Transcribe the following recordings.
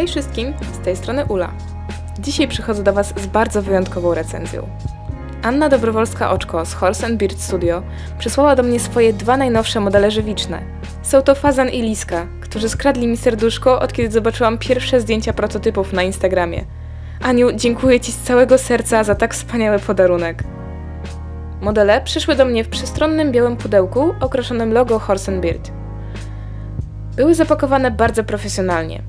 Hej wszystkim, z tej strony Ula. Dzisiaj przychodzę do Was z bardzo wyjątkową recenzją. Anna Dobrowolska-Oczko z Horse & Beard Studio przysłała do mnie swoje dwa najnowsze modele żywiczne. Są to Fazan i Liska, którzy skradli mi serduszko, od kiedy zobaczyłam pierwsze zdjęcia prototypów na Instagramie. Aniu, dziękuję Ci z całego serca za tak wspaniały podarunek. Modele przyszły do mnie w przestronnym białym pudełku okraszonym logo Horse & Beard. Były zapakowane bardzo profesjonalnie,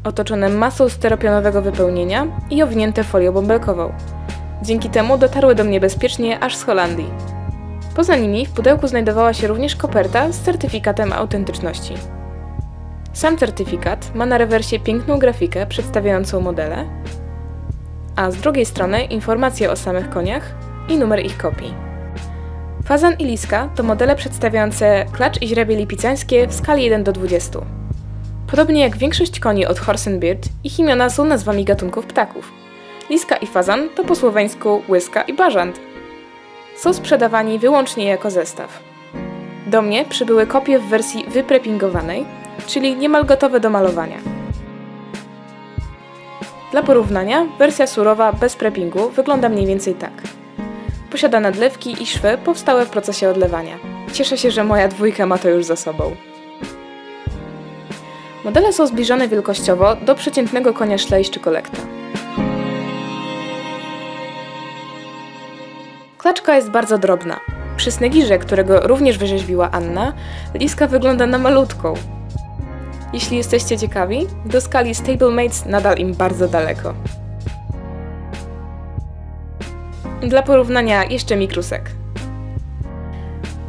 otoczone masą steropionowego wypełnienia i owinięte folią bąbelkową. Dzięki temu dotarły do mnie bezpiecznie aż z Holandii. Poza nimi w pudełku znajdowała się również koperta z certyfikatem autentyczności. Sam certyfikat ma na rewersie piękną grafikę przedstawiającą modele, a z drugiej strony informacje o samych koniach i numer ich kopii. Fazan i Liska to modele przedstawiające klacz i źrebie lipicańskie w skali 1 do 20. Podobnie jak większość koni od Horse & Beard, ich imiona są nazwami gatunków ptaków. Liska i Fazan to po słoweńsku łyska i bażant. Są sprzedawani wyłącznie jako zestaw. Do mnie przybyły kopie w wersji wyprepingowanej, czyli niemal gotowe do malowania. Dla porównania, wersja surowa bez preppingu wygląda mniej więcej tak. Posiada nadlewki i szwy powstałe w procesie odlewania. Cieszę się, że moja dwójka ma to już za sobą. Modele są zbliżone wielkościowo do przeciętnego konia Schleich czy Collecta. Klaczka jest bardzo drobna. Przy snegirze, którego również wyrzeźbiła Anna, Liska wygląda na malutką. Jeśli jesteście ciekawi, do skali stablemates nadal im bardzo daleko. Dla porównania jeszcze mikrusek.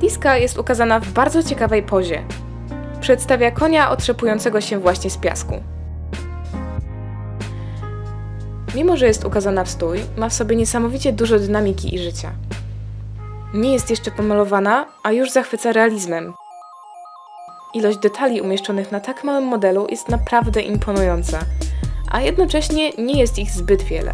Liska jest ukazana w bardzo ciekawej pozie. Przedstawia konia otrzepującego się właśnie z piasku. Mimo że jest ukazana w stój, ma w sobie niesamowicie dużo dynamiki i życia. Nie jest jeszcze pomalowana, a już zachwyca realizmem. Ilość detali umieszczonych na tak małym modelu jest naprawdę imponująca, a jednocześnie nie jest ich zbyt wiele.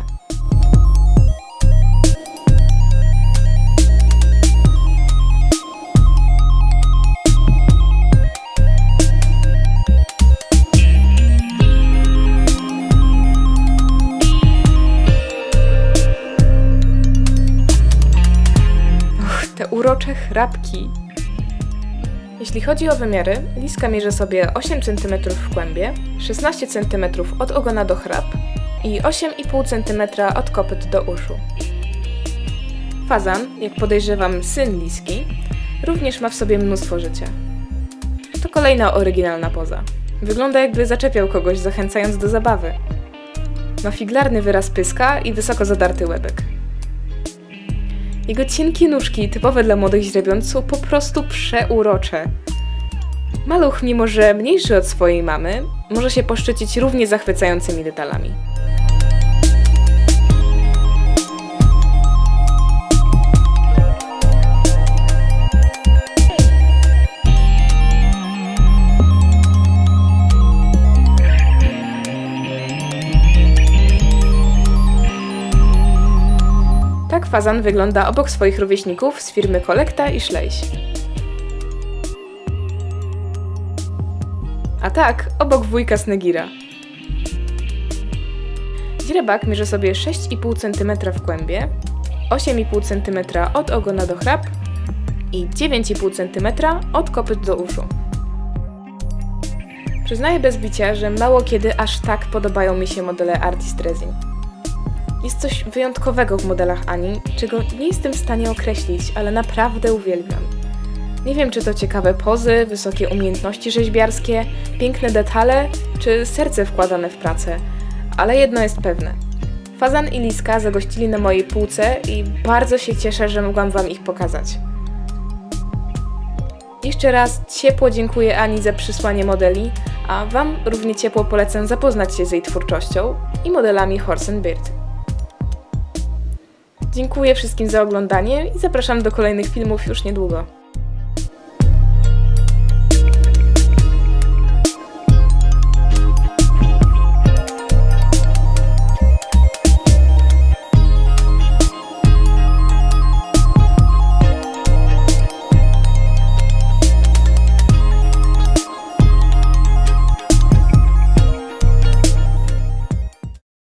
Te urocze chrapki. Jeśli chodzi o wymiary, Liska mierzy sobie 8 cm w kłębie, 16 cm od ogona do chrap i 8,5 cm od kopyt do uszu. Fazan, jak podejrzewam syn Liski, również ma w sobie mnóstwo życia. To kolejna oryginalna poza. Wygląda, jakby zaczepiał kogoś, zachęcając do zabawy. Ma figlarny wyraz pyska i wysoko zadarty łebek. Jego cienkie nóżki, typowe dla młodych źrebiąt, są po prostu przeurocze. Maluch, mimo że mniejszy od swojej mamy, może się poszczycić równie zachwycającymi detalami. Tak Fazan wygląda obok swoich rówieśników z firmy Collecta i Schleich. A tak, obok wujka Snegira. Źrebak mierzy sobie 6,5 cm w kłębie, 8,5 cm od ogona do chrap i 9,5 cm od kopyt do uszu. Przyznaję bez bicia, że mało kiedy aż tak podobają mi się modele Artist Resin. Jest coś wyjątkowego w modelach Ani, czego nie jestem w stanie określić, ale naprawdę uwielbiam. Nie wiem, czy to ciekawe pozy, wysokie umiejętności rzeźbiarskie, piękne detale, czy serce wkładane w pracę, ale jedno jest pewne. Fazan i Liska zagościli na mojej półce i bardzo się cieszę, że mogłam Wam ich pokazać. Jeszcze raz ciepło dziękuję Ani za przysłanie modeli, a Wam równie ciepło polecam zapoznać się z jej twórczością i modelami Horse & Beard. Dziękuję wszystkim za oglądanie i zapraszam do kolejnych filmów już niedługo.